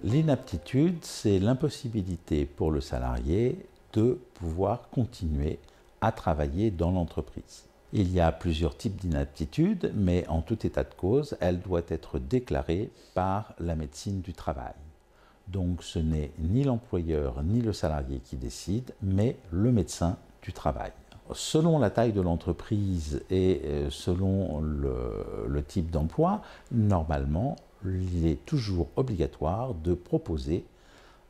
L'inaptitude, c'est l'impossibilité pour le salarié de pouvoir continuer à travailler dans l'entreprise. Il y a plusieurs types d'inaptitude, mais en tout état de cause, elle doit être déclarée par la médecine du travail. Donc ce n'est ni l'employeur ni le salarié qui décide, mais le médecin du travail. Selon la taille de l'entreprise et selon le type d'emploi, normalement, il est toujours obligatoire de proposer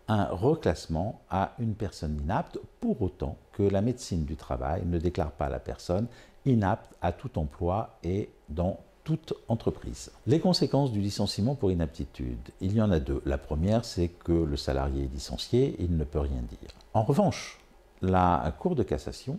un reclassement à une personne inapte, pour autant que la médecine du travail ne déclare pas la personne inapte à tout emploi et dans toute entreprise. Les conséquences du licenciement pour inaptitude, il y en a deux. La première, c'est que le salarié est licencié, il ne peut rien dire. En revanche, la Cour de cassation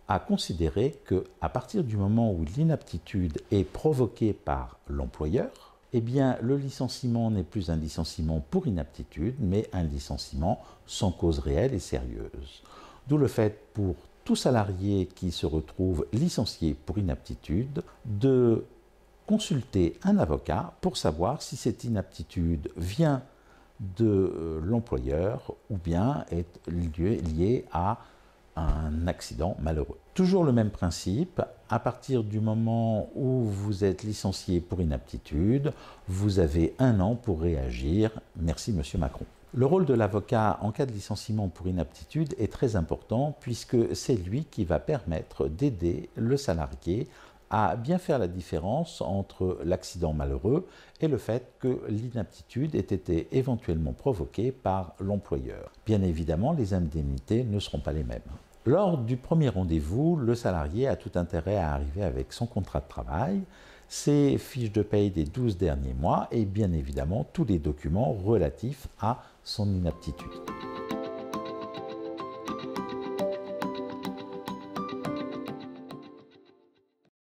a considéré qu'à partir du moment où l'inaptitude est provoquée par l'employeur, eh bien, le licenciement n'est plus un licenciement pour inaptitude, mais un licenciement sans cause réelle et sérieuse. D'où le fait pour tout salarié qui se retrouve licencié pour inaptitude de consulter un avocat pour savoir si cette inaptitude vient de l'employeur ou bien est liée à un accident malheureux. Toujours le même principe, à partir du moment où vous êtes licencié pour inaptitude, vous avez 1 an pour réagir. Merci Monsieur Macron. Le rôle de l'avocat en cas de licenciement pour inaptitude est très important puisque c'est lui qui va permettre d'aider le salarié à bien faire la différence entre l'accident malheureux et le fait que l'inaptitude ait été éventuellement provoquée par l'employeur. Bien évidemment, les indemnités ne seront pas les mêmes. Lors du premier rendez-vous, le salarié a tout intérêt à arriver avec son contrat de travail, ses fiches de paye des 12 derniers mois et bien évidemment tous les documents relatifs à son inaptitude.